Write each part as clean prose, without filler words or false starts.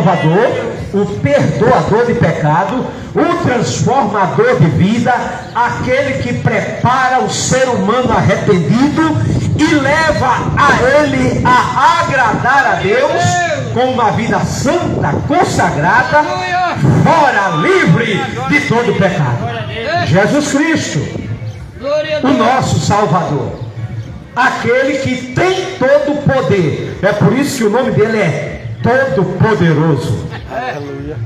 Salvador, o perdoador de pecado, o transformador de vida, aquele que prepara o ser humano arrependido e leva a ele a agradar a Deus com uma vida santa, consagrada, fora, livre de todo pecado. Jesus Cristo, o nosso Salvador, aquele que tem todo o poder. É por isso que o nome dele é Todo-Poderoso. Aleluia.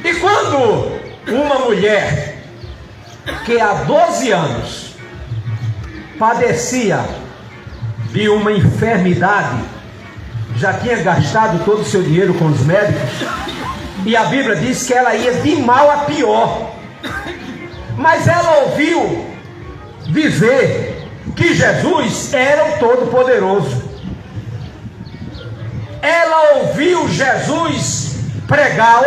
E quando uma mulher que há 12 anos padecia de uma enfermidade, já tinha gastado todo o seu dinheiro com os médicos, e a Bíblia diz que ela ia de mal a pior, mas ela ouviu dizer que Jesus era o Todo-Poderoso. Ela ouviu Jesus pregar,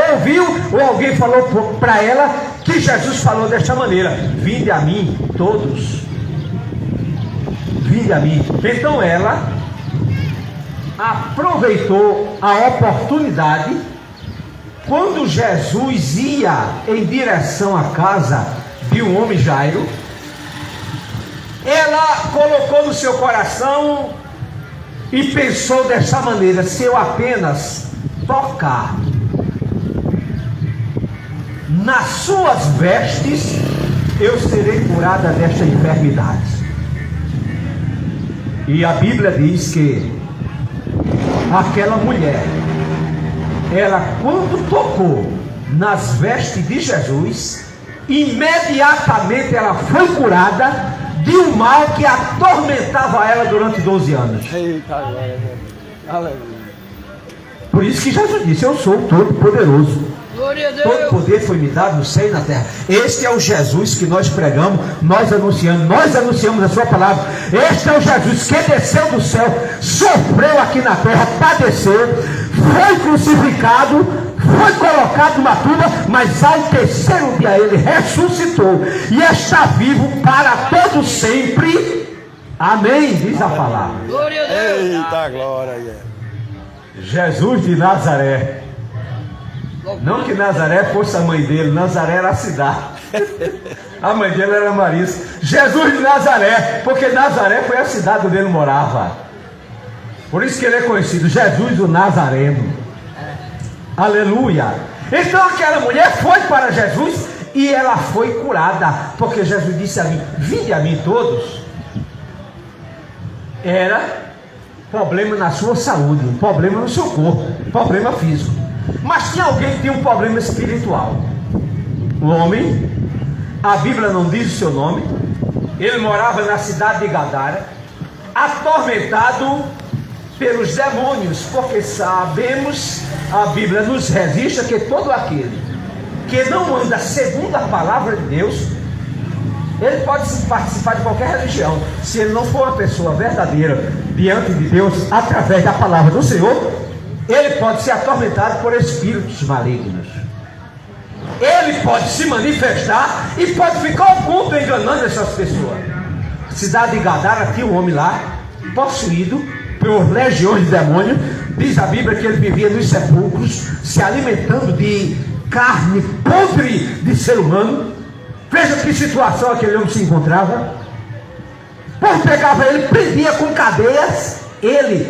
ou alguém falou para ela que Jesus falou desta maneira: vinde a mim todos, vinde a mim. Então ela aproveitou a oportunidade. Quando Jesus ia em direção à casa de um homem Jairo, ela colocou no seu coração e pensou dessa maneira: se eu apenas tocar nas suas vestes, eu serei curada desta enfermidade. E a Bíblia diz que aquela mulher, ela quando tocou nas vestes de Jesus, imediatamente ela foi curada de um mal que atormentava ela durante 12 anos. Eita glória, aleluia. Por isso que Jesus disse: eu sou o Todo-Poderoso. Glória a Deus. Todo poder foi me dado no céu e na terra. Este é o Jesus que nós pregamos, nós anunciamos a sua palavra. Este é o Jesus que desceu do céu, sofreu aqui na terra, padeceu, foi crucificado, foi colocado numa tumba, mas ao terceiro dia ele ressuscitou e está vivo para todo sempre. Amém, diz a palavra. Glória a Deus. Eita glória. Jesus de Nazaré. Não que Nazaré fosse a mãe dele, Nazaré era a cidade. A mãe dele era Marisa. Jesus de Nazaré, porque Nazaré foi a cidade onde ele morava. Por isso que ele é conhecido, Jesus o Nazareno. Aleluia. Então aquela mulher foi para Jesus e ela foi curada, porque Jesus disse a mim: vinde a mim todos. Era problema na sua saúde, problema no seu corpo, problema físico. Mas tinha alguém que tinha um problema espiritual. Um homem, a Bíblia não diz o seu nome, ele morava na cidade de Gadara, atormentado pelos demônios, porque sabemos, a Bíblia nos registra que todo aquele que não anda segundo a palavra de Deus, ele pode participar de qualquer religião, se ele não for uma pessoa verdadeira diante de Deus, através da palavra do Senhor, ele pode ser atormentado por espíritos malignos. Ele pode se manifestar e pode ficar oculto enganando essas pessoas. Cidade de Gadara tinha um homem lá, possuído por legiões de demônios. Diz a Bíblia que ele vivia nos sepulcros, se alimentando de carne podre de ser humano. Veja que situação aquele homem se encontrava. O povo pegava ele, prendia com cadeias.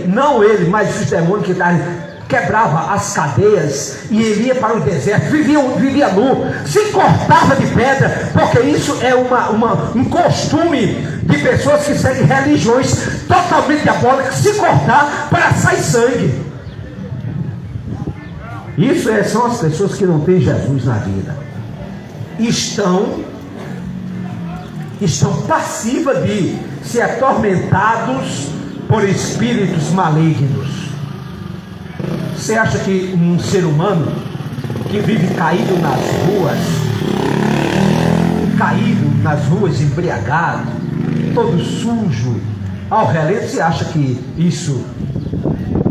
Não ele, mas os demônios que estavam, quebrava as cadeias e ele ia para o deserto, vivia nu, se cortava de pedra, porque isso é um costume de pessoas que seguem religiões totalmente diabólicas, se cortar para sair sangue. Isso são as pessoas que não têm Jesus na vida, estão passivas de ser atormentados por espíritos malignos. Você acha que um ser humano que vive caído nas ruas, embriagado, todo sujo, ao relento, você acha que isso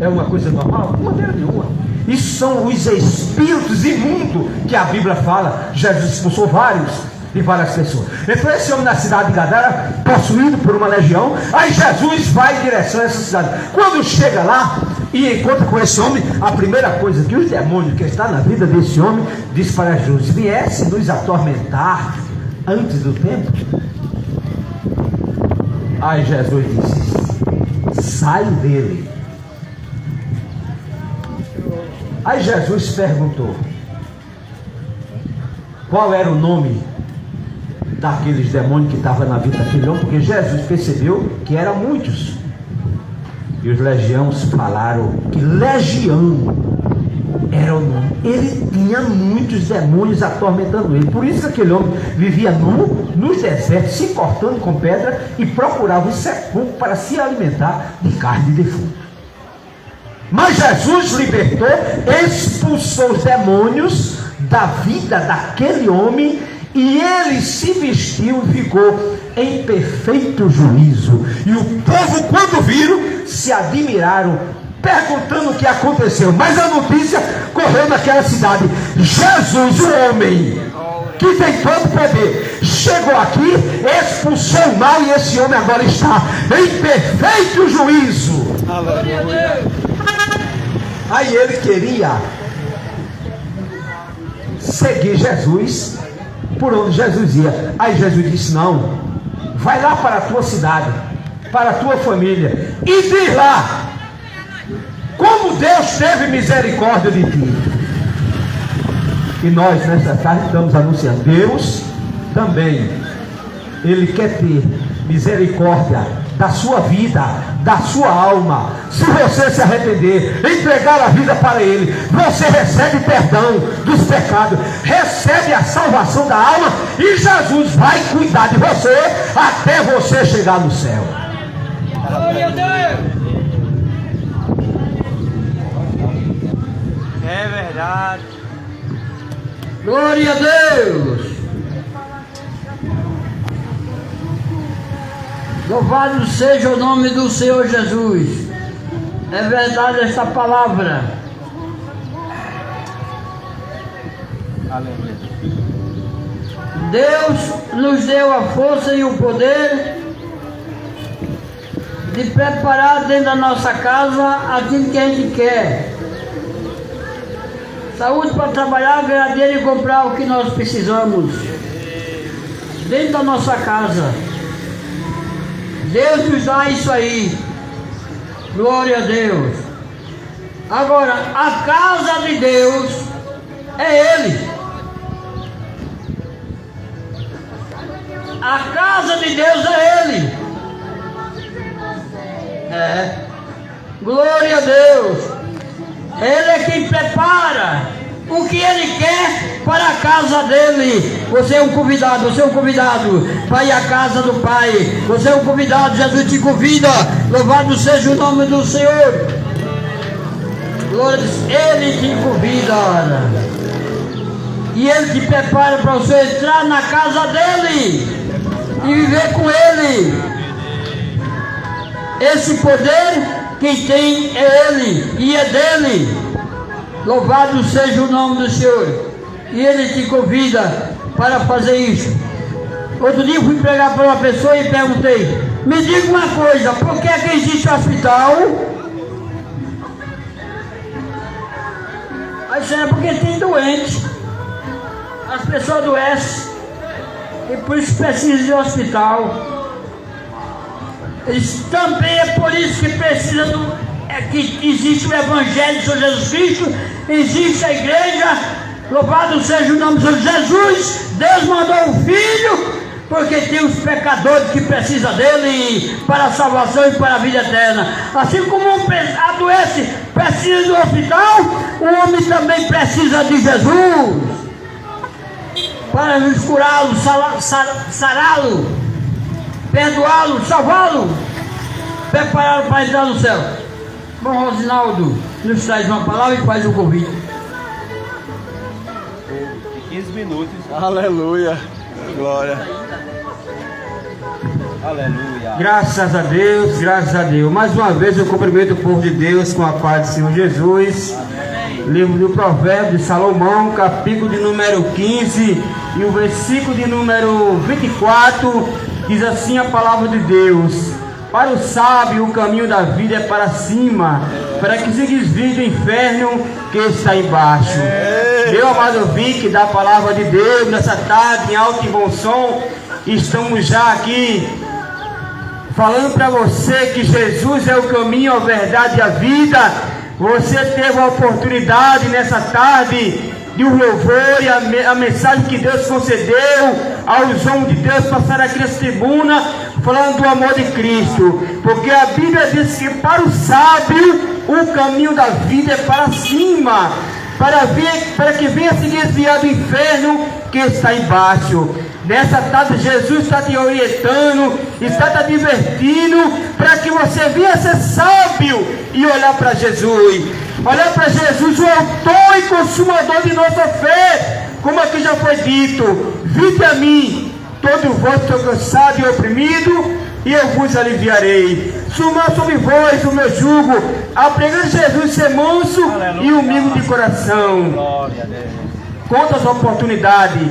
é uma coisa normal? De maneira nenhuma. Isso são os espíritos imundos que a Bíblia fala. Jesus expulsou de várias pessoas. Então esse homem na cidade de Gadara, possuído por uma legião, aí Jesus vai em direção a essa cidade. Quando chega lá, e encontra com esse homem, a primeira coisa que os demônios que estão na vida desse homem diz para Jesus: viesse nos atormentar antes do tempo. Aí Jesus disse: sai dele. Aí Jesus perguntou qual era o nome daqueles demônios que estavam na vida daquele homem, porque Jesus percebeu que eram muitos. E os legiões falaram que legião era o nome. Ele tinha muitos demônios atormentando ele. Por isso que aquele homem vivia nu, nos desertos, se cortando com pedra e procurava um sepulcro para se alimentar de carne de defunto. Mas Jesus libertou, expulsou os demônios da vida daquele homem, e ele se vestiu e ficou em perfeito juízo. E o povo, quando viram, se admiraram, perguntando o que aconteceu. Mas a notícia correu naquela cidade: Jesus, o homem que tem todo poder, chegou aqui, expulsou o mal, e esse homem agora está em perfeito juízo. Aleluia. Aí ele queria seguir Jesus por onde Jesus ia. Aí Jesus disse: não, vai lá para a tua cidade, para a tua família, e diz lá como Deus teve misericórdia de ti. E nós nessa tarde estamos anunciando: Deus também, Ele quer ter misericórdia da sua vida, da sua alma. Se você se arrepender, entregar a vida para Ele, você recebe perdão dos pecados, recebe a salvação da alma, e Jesus vai cuidar de você até você chegar no céu. Glória a Deus. É verdade. Glória a Deus. Louvado seja o nome do Senhor Jesus. É verdade esta palavra. Aleluia. Deus nos deu a força e o poder de preparar dentro da nossa casa aquilo que a gente quer. Saúde para trabalhar, ganhar dinheiro e comprar o que nós precisamos dentro da nossa casa. Deus nos dá isso aí. Glória a Deus. Agora, a casa de Deus é Ele. A casa de Deus é Ele. É. Glória a Deus. Ele é quem prepara o que Ele quer para a casa dele. Você é um convidado, você é um convidado para ir à casa do Pai. Você é um convidado, Jesus te convida. Louvado seja o nome do Senhor. Glória a Deus. Ele te convida. E Ele te prepara para você entrar na casa dele e viver com Ele. Esse poder quem tem é Ele e é dele. Louvado seja o nome do Senhor. E Ele te convida para fazer isso. Outro dia fui pregar para uma pessoa e perguntei: me diga uma coisa, por que é que existe um hospital? Aí disse: é porque tem doente. As pessoas adoecem e por isso precisam de um hospital. Também é por isso que precisa que existe o Evangelho do Senhor Jesus Cristo, existe a igreja. Louvado seja o nome do Senhor Jesus. Deus mandou o Filho, porque tem os pecadores que precisam dele para a salvação e para a vida eterna. Assim como um adoece, precisa do hospital, o homem também precisa de Jesus para nos curá-lo, sará-lo, perdoá-lo, salvá-lo, prepará-lo para entrar no céu. Bom, Rosinaldo nos traz uma palavra e faz o convite. 15 minutos. Aleluia. Glória. Aleluia. Graças a Deus, graças a Deus. Mais uma vez eu cumprimento o povo de Deus com a paz do Senhor Jesus. Amém. Livro do Provérbio de Salomão, capítulo de número 15 e o versículo de número 24, diz assim a palavra de Deus: Para o sábio, o caminho da vida é para cima, para que se desvie do inferno que está embaixo. Meu amado ouvinte da palavra de Deus, nessa tarde, em alto e bom som, estamos já aqui falando para você que Jesus é o caminho, a verdade e a vida. Você teve a oportunidade nessa tarde de um louvor e a mensagem que Deus concedeu aos homens de Deus passar aqui nessa tribuna falando do amor de Cristo, porque a Bíblia diz que para o sábio o caminho da vida é para cima, para que venha se desviar do inferno que está embaixo. Nessa tarde Jesus está te orientando, está te advertindo para que você venha ser sábio e olhar para Jesus. Olhar para Jesus, o autor e consumador de nossa fé, como aqui já foi dito: vinde a mim, todo vós estou cansado e oprimido, e eu vos aliviarei. Sumar sobre vós o meu jugo, aprendendo Jesus ser manso e humilde de coração. Glória a Deus. Quantas oportunidades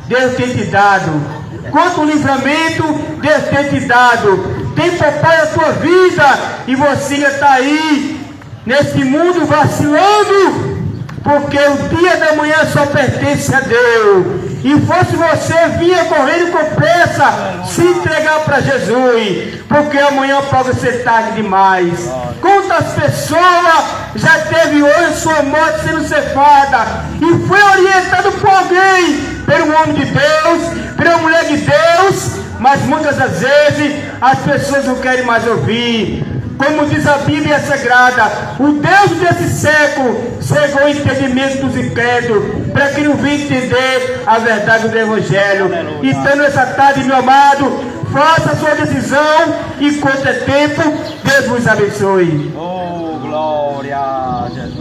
Deus tem te dado, quanto livramento Deus tem te dado, tem poupado a tua vida, e você está aí nesse mundo vacilando, porque o dia da manhã só pertence a Deus. E fosse você vinha correndo com pressa se entregar para Jesus, porque amanhã pode ser tarde demais. Quantas pessoas já teve hoje sua morte sendo cefada e foi orientado por alguém, pelo homem de Deus, pela mulher de Deus, mas muitas das vezes as pessoas não querem mais ouvir. Como diz a Bíblia Sagrada, o Deus desse século cegou o entendimento dos incrédulos, para que não venham entender a verdade do Evangelho. Então, nessa tarde, meu amado, faça a sua decisão, e quanto é tempo, Deus vos abençoe. Oh, glória a Jesus.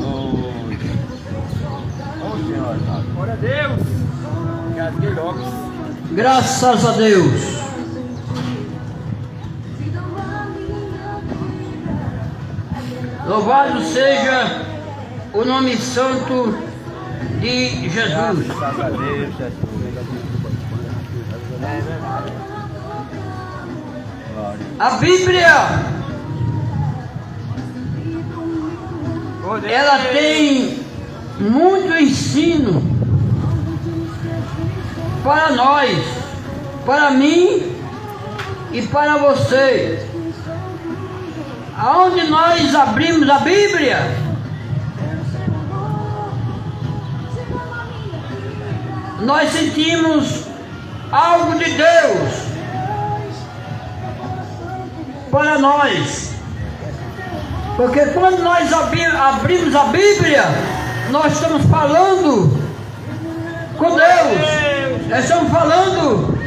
Oh, Senhor. Glória a Deus. Gasguei logo. Graças a Deus. Louvado seja o nome santo de Jesus. Graças a Deus, Jesus. A Bíblia, ela tem muito ensino para nós, para mim e para você. Aonde nós abrimos a Bíblia, nós sentimos algo de Deus para nós. Porque quando nós abrimos a Bíblia, nós estamos falando com Deus. Nós estamos falando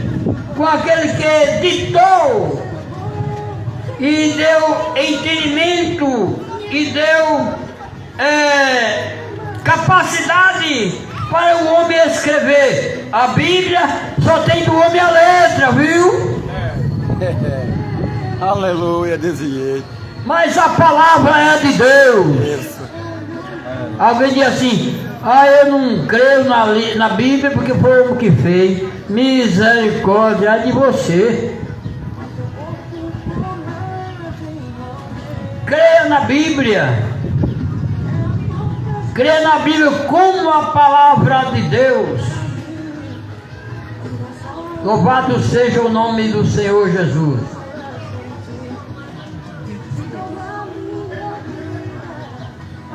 com aquele que ditou e deu entendimento e deu capacidade para o homem escrever. A Bíblia só tem do homem a letra, viu? Aleluia, desse jeito. Mas a palavra é de Deus. Isso. Alguém diz assim: eu não creio na Bíblia porque foi o que fez. Misericórdia é de você. Creia na Bíblia. Creia na Bíblia como a palavra de Deus. Louvado seja o nome do Senhor Jesus.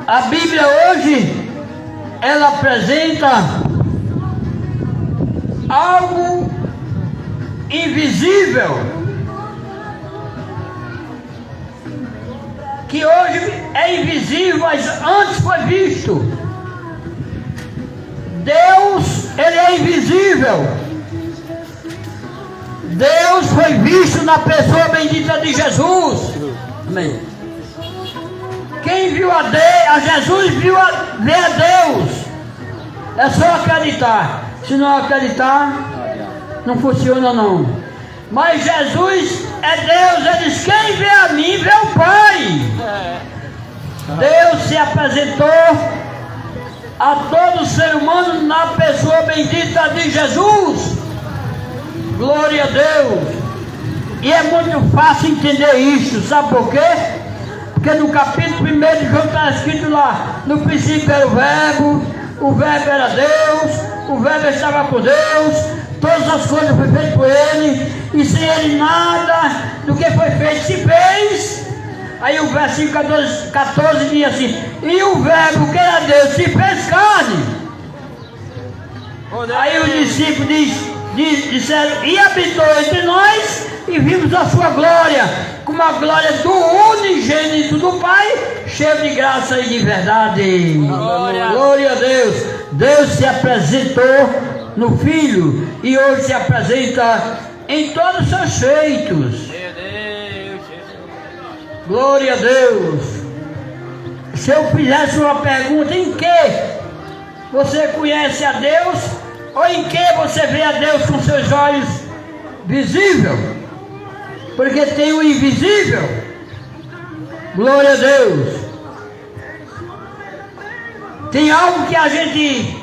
A Bíblia hoje, ela apresenta algo invisível, que hoje é invisível, mas antes foi visto. Deus, ele é invisível. Deus foi visto na pessoa bendita de Jesus. Amém. Quem viu a Jesus vê a Deus. É só acreditar. Se não acreditar, não funciona não. Mas Jesus é Deus. Ele diz: quem vê a mim vê o Pai. Deus se apresentou a todo ser humano na pessoa bendita de Jesus. Glória a Deus. E é muito fácil entender isso, sabe por quê? Porque no capítulo 1 de João está escrito lá: no princípio era o verbo era Deus, o verbo estava com Deus, todas as coisas foram feitas por ele, e sem ele nada do que foi feito se fez. Aí o versículo 14 diz assim: e o verbo que era Deus se fez carne. Aí os discípulos disseram: e habitou entre nós, e vimos a sua glória, como a glória do unigênito do Pai, cheio de graça e de verdade. Glória a Deus. Deus se apresentou no Filho e hoje se apresenta em todos os seus feitos. Glória a Deus. Se eu fizesse uma pergunta: em que você conhece a Deus? Ou em que você vê a Deus com seus olhos visíveis? Porque tem o invisível. Glória a Deus. Tem algo que a gente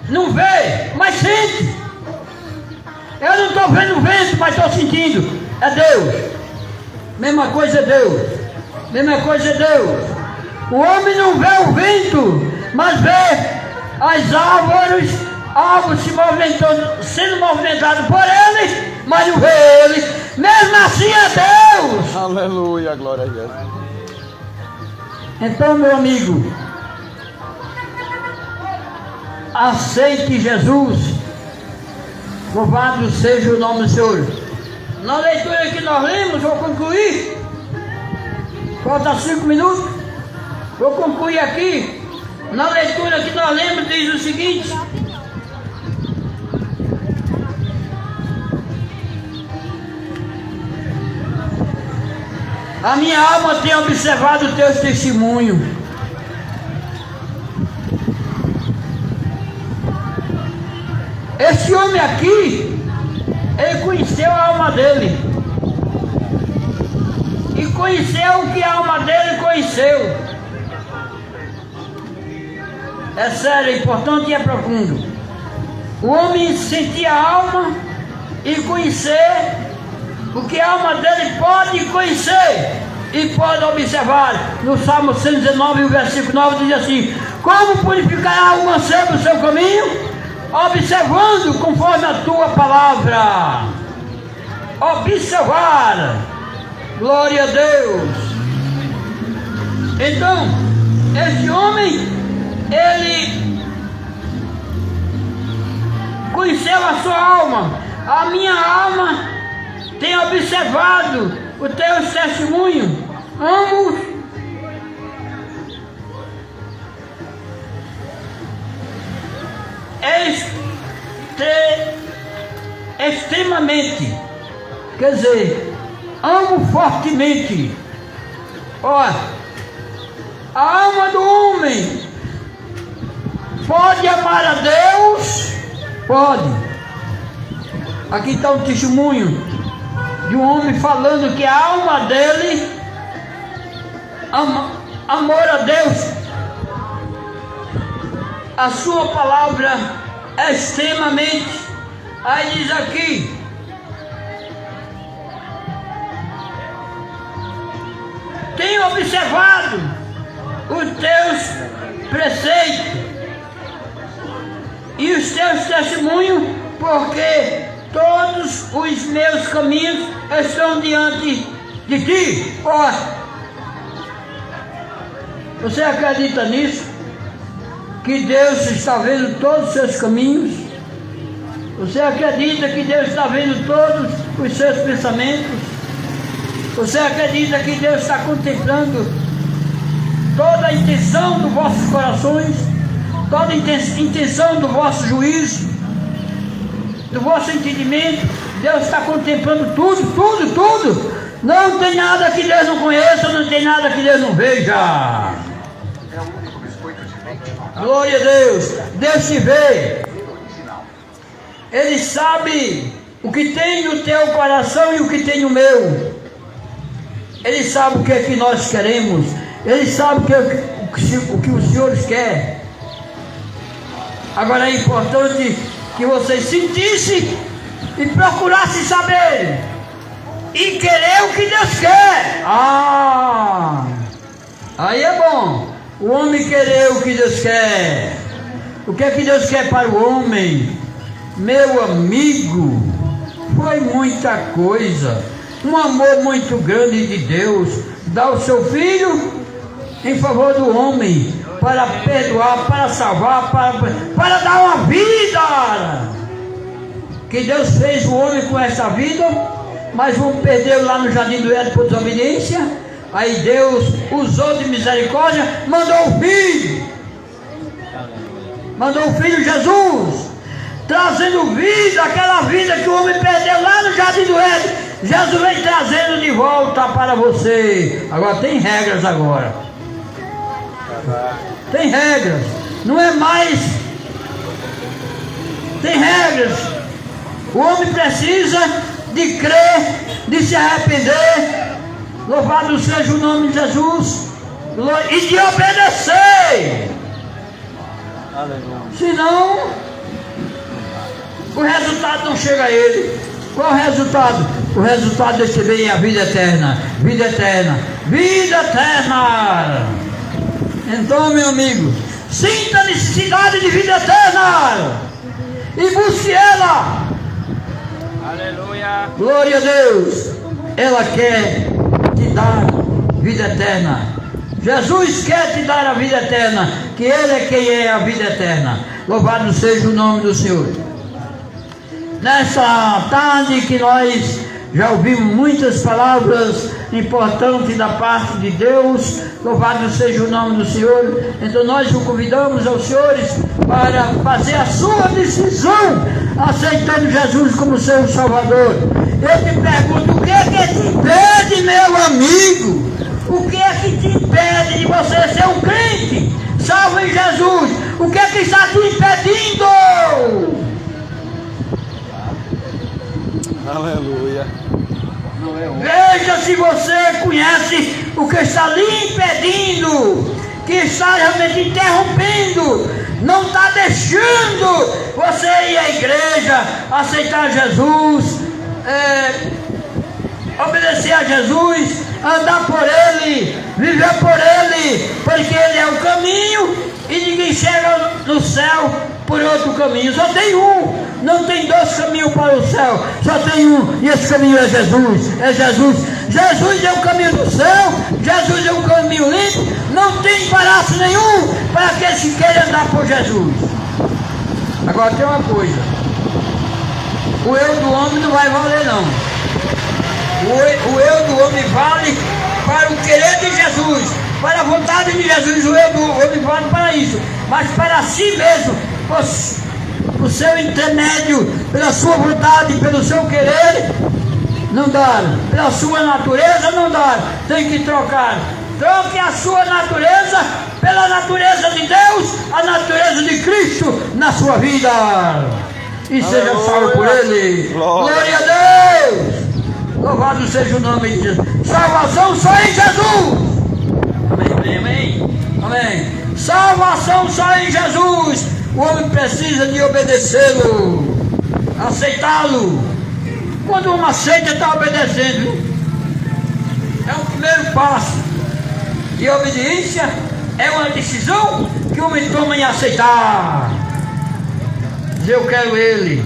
não vê, mas sente. Eu não estou vendo o vento, mas estou sentindo. É Deus. Mesma coisa é Deus. Mesma coisa é Deus. O homem não vê o vento, mas vê as árvores se movimentando, sendo movimentado por ele, mas não vê ele. Mesmo assim é Deus. Aleluia, glória a Deus. Então, meu amigo, aceite Jesus. Louvado seja o nome do Senhor. Na leitura que nós lemos, vou concluir. Falta 5 minutos. Vou concluir aqui. Na leitura que nós lemos, diz o seguinte: a minha alma tem observado o teu testemunho. Esse homem aqui, ele conheceu a alma dele. E conheceu o que a alma dele conheceu. É sério, é importante e é profundo. O homem sentia a alma e conhecer o que a alma dele pode conhecer e pode observar. No Salmo 119, o versículo 9 diz assim: como purificará o mancebo o seu caminho? Observando conforme a tua palavra. Observar. Glória a Deus. Então, esse homem, ele conheceu a sua alma. A minha alma tem observado o teu testemunho. Amo extremamente, quer dizer, amo fortemente. Olha, a alma do homem pode amar a Deus? Pode. Aqui está um testemunho de um homem falando que a alma dele amor a Deus. A sua palavra é extremamente. Aí diz aqui: tenho observado os teus preceitos e os teus testemunhos, porque todos os meus caminhos estão diante de ti. Ó, você acredita nisso? Que Deus está vendo todos os seus caminhos? Você acredita que Deus está vendo todos os seus pensamentos? Você acredita que Deus está contemplando toda a intenção dos vossos corações, toda a intenção do vosso juízo, do vosso entendimento? Deus está contemplando tudo. Não tem nada que Deus não conheça, não tem nada que Deus não veja. Glória a Deus. Deus te vê. Ele sabe o que tem no teu coração e o que tem no meu. Ele sabe o que é que nós queremos. Ele sabe o que os senhores querem. Agora é importante que vocês sentissem e procurasse saber e querer o que Deus quer. Aí é bom. O homem querer o que Deus quer. O que é que Deus quer para o homem? Meu amigo, foi muita coisa. Um amor muito grande de Deus. Dá o seu filho em favor do homem, para perdoar, para salvar, para dar uma vida. Que Deus fez o homem com essa vida, mas um perdeu lá no Jardim do Éden por desobediência. Aí Deus usou de misericórdia, mandou o Filho. Mandou o Filho Jesus, trazendo vida, aquela vida que o homem perdeu lá no Jardim do Éden. Jesus vem trazendo de volta para você. Agora tem regras agora. Tem regras. Não é mais. Tem regras. O homem precisa de crer, de se arrepender. Louvado seja o nome de Jesus. E de obedecer. Senão, o resultado não chega a ele. Qual o resultado? O resultado desse bem é a vida eterna. Vida eterna. Vida eterna. Então, meu amigo, sinta a necessidade de vida eterna e busque ela. Aleluia. Glória a Deus. Ela quer te dar vida eterna. Jesus quer te dar a vida eterna, que Ele é quem é a vida eterna. Louvado seja o nome do Senhor. Nessa tarde que nós já ouvimos muitas palavras importantes da parte de Deus, louvado seja o nome do Senhor. Então nós o convidamos aos senhores para fazer a sua decisão, aceitando Jesus como seu Salvador. Eu te pergunto, o que é que te impede, meu amigo? O que é que te impede de você ser um crente salvo em Jesus? O que é que está te impedindo? Aleluia. Veja se você conhece o que está lhe impedindo, que está realmente interrompendo, não está deixando você ir à igreja, aceitar Jesus, obedecer a Jesus, andar por Ele, viver por Ele, porque Ele é o caminho e ninguém chega no céu por outro caminho. Só tem um, não tem dois caminhos para o céu, só tem um, e esse caminho é Jesus. É Jesus. Jesus é o caminho do céu, Jesus é o caminho limpo, não tem embaraço nenhum para aqueles que querem andar por Jesus. Agora tem uma coisa, o eu do homem não vai valer não. O eu do homem vale para o querer de Jesus, para a vontade de Jesus. O eu do homem vale para isso, mas para si mesmo, o seu intermédio, pela sua vontade, pelo seu querer, não dá. Pela sua natureza não dá. Tem que trocar. Troque a sua natureza pela natureza de Deus, a natureza de Cristo na sua vida, e seja salvo por Ele. Glória a Deus. Louvado seja o nome de Jesus. Salvação só em Jesus. Amém, amém, amém. Salvação só em Jesus. O homem precisa de obedecê-lo, aceitá-lo. Quando o homem aceita, está obedecendo. É o primeiro passo. E a obediência é uma decisão que o homem toma em aceitar. Dizer, eu quero Ele,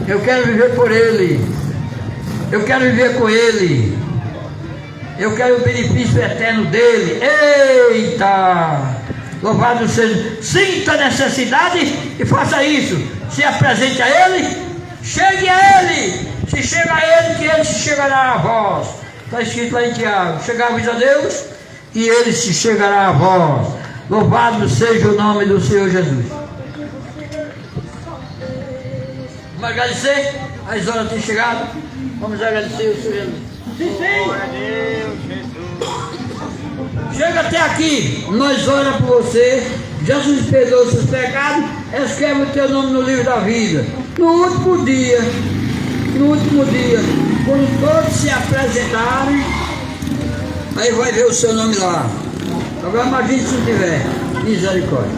eu quero viver por Ele, eu quero viver com Ele, eu quero o benefício eterno dEle. Eita! Louvado seja. Sinta a necessidade e faça isso. Se apresente a Ele, chegue a Ele. Se chega a Ele, que Ele se chegará a vós. Está escrito lá em Tiago: chegai-vos a Deus e Ele se chegará a vós. Louvado seja o nome do Senhor Jesus. Vamos agradecer? As horas têm chegado. Vamos agradecer o Senhor Jesus. Sim, sim. Glória a Deus, Jesus. Chega até aqui, nós oramos por você. Jesus perdoa os seus pecados, escreve o teu nome no livro da vida. No último dia, quando todos se apresentarem, aí vai ver o seu nome lá. Agora imagine se não tiver. Misericórdia.